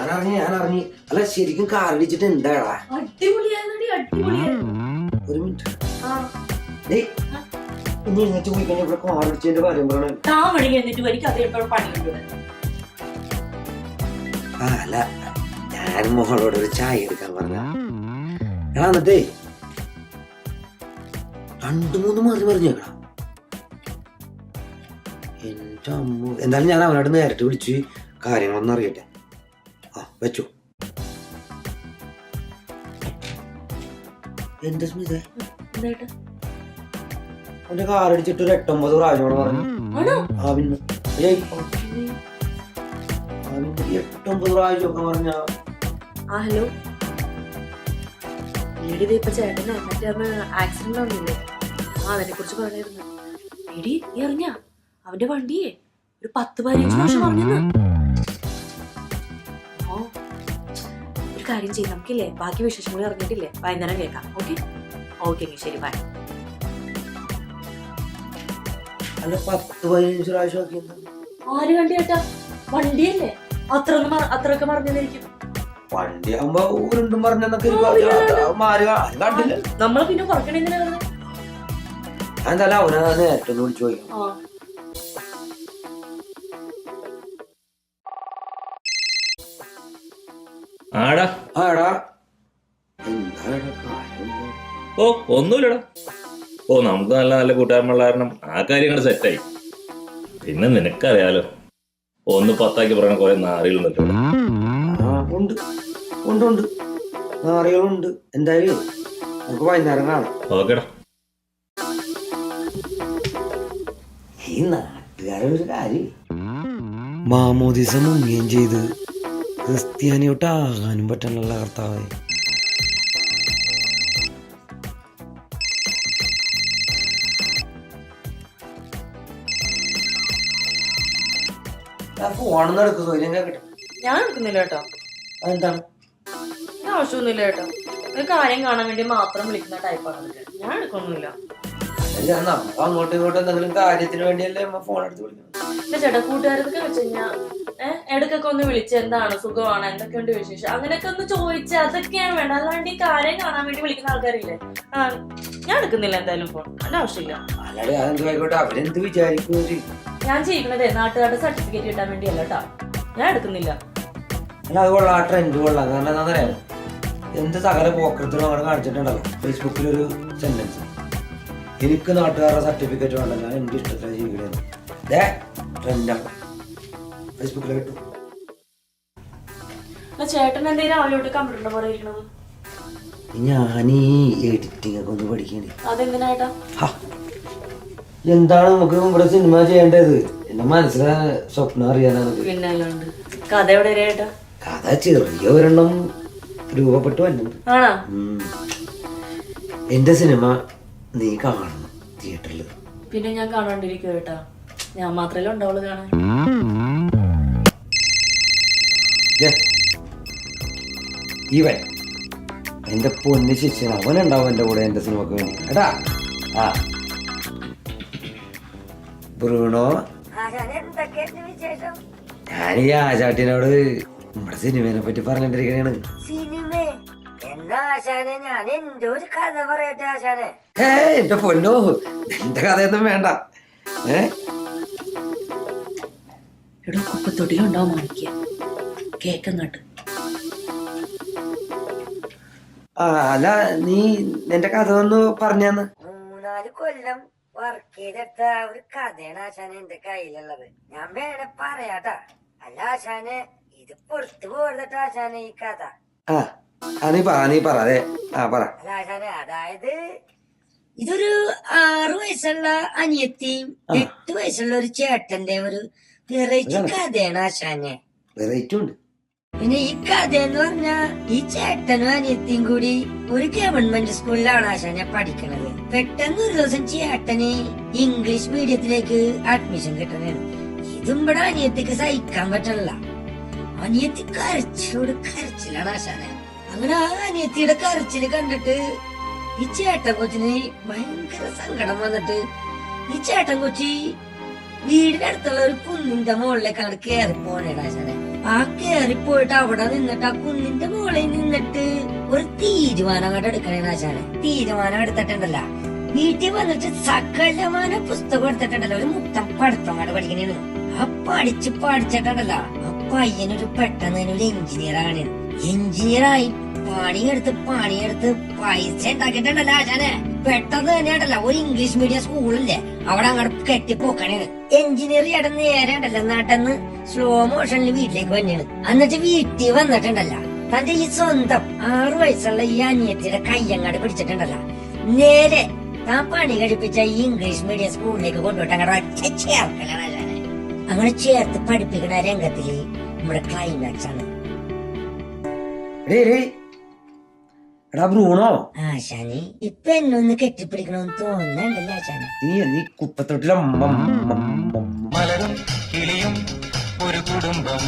ഞാനറിഞ്ഞു. അല്ല ശരിക്കും കാറിടിച്ചിട്ട് എന്താടാ? ഒരു മിനിറ്റ് ഇനി എഴുന്നേറ്റ് പോയി കഴിഞ്ഞാൽ ഇവിടെ കാറിടിച്ചതിന്റെ കാര്യം പറയണ. അല്ല ഞാൻ മോളോട് ഒരു ചായ എടുക്കാൻ പറഞ്ഞ. എടാ എന്നിട്ടേ 2-3 മതി പറഞ്ഞേക്കടാ. എന്റെ അമ്മ. എന്തായാലും ഞാൻ അവനോട് നേരിട്ട് വിളിച്ച് കാര്യങ്ങളൊന്നും അറിയട്ടെ. വെച്ചു. എന്താ സ്മിത അവന്റെ കാറടിച്ചിട്ട് ഒരു 8-9 പ്രാവശ്യം പറഞ്ഞു. പിന്നെ 8-9 പ്രാവശ്യമൊക്കെ പറഞ്ഞ. ഹലോ ഇപ്പൊ ചേട്ടന് ആക്സിഡന്റ് ആവുന്നില്ലേ? അതിനെ കുറിച്ച് പറയായിരുന്നു. എടി നീ അറിഞ്ഞ അവന്റെ വണ്ടിയെ ഒരു 10-15 പ്രാവശ്യം പറഞ്ഞു. ഒരു കാര്യം ചെയ്യും, നമുക്കില്ലേ ബാക്കി വിശേഷം കൂടി അറിഞ്ഞിട്ടില്ലേ വൈകുന്നേരം കേൾക്കാം. ഓക്കെ ശരി ബൈ. അല്ല 10-15 പ്രാവശ്യം ആര് കണ്ടി കേട്ടാ? വണ്ടിയല്ലേ അത്രയൊക്കെ മറന്നിരിക്കും. വണ്ടി ആകുമ്പോ ഊരുണ്ടും പറഞ്ഞൊക്കെ നമ്മള് പിന്നെ കുറക്കണെന്തിനാ? എന്തായാലും അവനെ നേരത്തെ ഒന്ന് വിളിച്ചു പോയി. ഒന്നുമില്ലടാ. നമുക്ക് നല്ല നല്ല കൂട്ടുകാരന്മാർ കാരണം ആ കാര്യങ്ങൾ സെറ്റായി. പിന്നെ നിനക്കറിയാലോ, 1-10 പറയണ കുറെ നാറികളുണ്ടല്ലോ. ഉണ്ട് നാറികളുണ്ട്. എന്തായാലും നമുക്ക് വൈകുന്നേരം കാണാം. ഓക്കേടാ. ഈ നാട്ടുകാരുടെ ഒരു കാര്യം, മാമോദിസ മുങ്ങുകയും ചെയ്ത് ക്രിസ്ത്യാനിയോട്ടാകാനും പറ്റണല്ല കർത്താവേ. ഫോണെന്ന് എടുക്കുന്നു. ഞാൻ എടുക്കുന്നില്ല കേട്ടോ. എന്താണ് ആവശ്യമൊന്നുമില്ല കേട്ടോ. ഒരു കാര്യം കാണാൻ വേണ്ടി മാത്രം വിളിക്കുന്ന ടൈപ്പാണ്. ഞാൻ എടുക്കൊന്നുമില്ല. അങ്ങോട്ടും ഇങ്ങോട്ടും എന്തെങ്കിലും കാര്യത്തിന് വേണ്ടിയല്ലേ ഫോൺ എടുത്ത് വിളിക്കുന്നത്. ചേട്ടാ കൂട്ടുകാരൊക്കെ വെച്ച് കഴിഞ്ഞാ ഇടക്കൊക്കെ ഒന്ന് വിളിച്ച് എന്താണ് സുഖമാണ് എന്തൊക്കെയുണ്ട് വിശേഷം അങ്ങനെയൊക്കെ ഒന്ന് ചോദിച്ച് അതൊക്കെയാണ് വേണ്ട. അല്ലാണ്ട് ഈ കാര്യം കാണാൻ വേണ്ടി വിളിക്കുന്ന ആൾക്കാരില്ലേ, ഞാൻ എടുക്കുന്നില്ല എന്തായാലും ഫോൺ. അതിന്റെ ആവശ്യമില്ല. അവരെന്ത് വിചാരിക്കും? ഞാൻ ചെയ്യിക്കണതേ നാട്ടുകാരുടെ സർട്ടിഫിക്കറ്റ് കിട്ടാൻ വേണ്ടിയല്ല കേട്ടോ. ഞാൻ എടുക്കുന്നില്ല. അല്ല അത് കൊള്ളാം, ആ ട്രെൻഡ് കൊള്ളാം. കാരണം എന്താ പറയാ, എന്ത് സകല പോക്കൃത്തിലും അങ്ങനെ കാണിച്ചിട്ടുണ്ടല്ലോ ഫേസ്ബുക്കിലൊരു സെന്റൻസ്, എനിക്ക് നാട്ടുകാരുടെ സർട്ടിഫിക്കറ്റ് വേണ്ട, ഞാൻ എന്റെ ഇഷ്ടത്തിലാണ് ജീവിക്കണത്. ട്രെൻഡാണ് ഫേസ്ബുക്കിൽ കിട്ടും. ചേട്ടൻ എന്തെങ്കിലും ആളോട്ട് കമ്പ്യൂട്ടറിന്റെ പോലെ ഇരിക്കണത്? ഞാൻ ഈ എഡിറ്റിംഗ് ഒക്കെ ഒന്ന് പഠിക്കണേ. അതെന്തിനായിട്ടാ? എന്താണ് നമുക്ക് ഇവിടെ സിനിമ ചെയ്യേണ്ടത്? എന്റെ മനസ്സിലെ സ്വപ്നം അറിയാനാണ്. പിന്നെ കഥ എവിടെ വരെയായിട്ടാ? കഥ ചെറിയ ഒരെണ്ണം രൂപപ്പെട്ടു വരുന്നുണ്ട്. എന്റെ സിനിമ നീ കാണണം തിയേറ്ററിൽ. പിന്നെ ഞാൻ കാണാണ്ടിരിക്കും കേട്ടാ. ഞാൻ മാത്രമല്ലേ ഉണ്ടാവുള്ളൂ കാണാൻ. ഇവൻ എന്റെ പൊന്ന് ശിഷ്യൻ, അവനുണ്ടാവും എന്റെ കൂടെ എന്റെ സിനിമക്ക് വേണ്ടി കേട്ടാ. ബ്രൂണോ, ഞാൻ ഈ ആശാട്ടിനോട് നമ്മുടെ സിനിമയെ പറ്റി പറഞ്ഞിട്ടിരിക്കണാണ്. എന്റെ പൊന്നോ, എന്റെ കഥയൊന്നും വേണ്ട. ഇവിടെ കുപ്പത്തൊട്ടിലുണ്ടാവും മാണിക്ക കേക്കങ്ങാട്ട്. അല്ല നീ നിന്റെ കഥ ഒന്ന് പറഞ്ഞന്ന്. 3-4 കൊല്ലം വർക്ക് ചെയ്തെടുത്ത ഒരു കഥയാണ് ആശാനെ എന്റെ കയ്യിലുള്ളത്. ഞാൻ വേണേ പറയാട്ടാ. അല്ല ആശാനെ ഇത് പുറത്തു പോരുന്നിട്ട് ആശാനെ ഈ കഥ. നീ പറ. അല്ല ആശാനെ, അതായത് ഇതൊരു 6 വയസ്സുള്ള അനിയത്തിയും 8 വയസ്സുള്ള ഒരു ചേട്ടന്റെ ഒരു വെറൈറ്റി കഥയാണ് ആശാനെ. വെറൈറ്റി ഉണ്ട്. പിന്നെ ഈ കഥ എന്ന് പറഞ്ഞാ ഈ ചേട്ടനും അനിയത്തിയും കൂടി ഒരു ഗവൺമെന്റ് സ്കൂളിലാണ് ആശാനെ പഠിക്കണത്. പെട്ടെന്ന് ഒരു ദിവസം ചേട്ടന് ഇംഗ്ലീഷ് മീഡിയത്തിലേക്ക് അഡ്മിഷൻ കിട്ടണാണ്. ഇതും ഇവിടെ അനിയത്തിക്ക് സഹിക്കാൻ പറ്റണില്ല. അനിയത്തി കരച്ചിലാണ് ആശാനെ. അങ്ങനെ ആ അനിയത്തിയുടെ കരച്ചില് കണ്ടിട്ട് ഈ ചേട്ടൻ കൊച്ചിന് ഭയങ്കര സങ്കടം വന്നിട്ട് ഈ ചേട്ടൻ കൊച്ചി വീടിനടുത്തുള്ള ഒരു കുന്നിന്റെ മുകളിലേക്ക് അങ്ങോട്ട് കയറി പോണേടാ ആശാനെ. ആ കേറിപ്പോയിട്ട് അവിടെ നിന്നിട്ട് ആ കുന്നിന്റെ മുകളിൽ നിന്നിട്ട് ഒരു തീരുമാനം അങ്ങോട്ട് എടുക്കണേന്ന് ആശാനെ. തീരുമാനം എടുത്തിട്ടുണ്ടല്ല, വീട്ടിൽ വന്നിട്ട് സകലമാന പുസ്തകം എടുത്തിട്ടുണ്ടല്ലോ, ഒരു മുട്ടം പഠിത്തം അങ്ങോട്ട് പഠിക്കണേന്ന്. ആ പഠിച്ചിട്ടുണ്ടല്ല, ആ പയ്യനൊരു പെട്ടെന്ന് ഒരു എഞ്ചിനീയർ ആണ്. എഞ്ചിനീയറായി പണിയെടുത്ത് പൈസ ഉണ്ടാക്കിയിട്ടുണ്ടല്ലോ ആശാനെ. പെട്ടെന്ന് തന്നെയാണ്ടല്ല ഒരു ഇംഗ്ലീഷ് മീഡിയം സ്കൂളില്ലേ അവിടെ അങ്ങോട്ട് കെട്ടിപ്പോക്കണേന്ന്. എഞ്ചിനീയർ ചേട്ടൻ നേരെ ഉണ്ടല്ലോ നാട്ടിന്ന് സ്ലോ മോഷനിൽ വീട്ടിലേക്ക് വന്നെയാണ്. എന്നിട്ട് വീട്ടിൽ വന്നിട്ടുണ്ടല്ല, തന്റെ ഈ സ്വന്തം 6 വയസ്സുള്ള ഈ അനിയത്തിയുടെ കയ്യങ്ങാട് പിടിച്ചിട്ടുണ്ടല്ല, നേരെ താൻ പണി കഴിപ്പിച്ച ഈ ഇംഗ്ലീഷ് മീഡിയം സ്കൂളിലേക്ക് കൊണ്ടുപോയിട്ട് അങ്ങോട്ട് ഒറ്റ ചേർക്കലാണ് ആശാനെ. അങ്ങനെ ചേർത്ത് പഠിപ്പിക്കുന്ന രംഗത്തില് നമ്മുടെ ക്ലൈമാക്സ് ആണ്. എടാ ബ്രൂണോ, ആശാനി ഇപ്പൊ എന്നൊന്ന് കെട്ടിപ്പിടിക്കണമെന്ന് തോന്നുന്നുണ്ടല്ലോ ആശാന്. നീ കുപ്പത്തൊട്ടിലെ മലരും കിളിയും ഒരു കുടുംബം.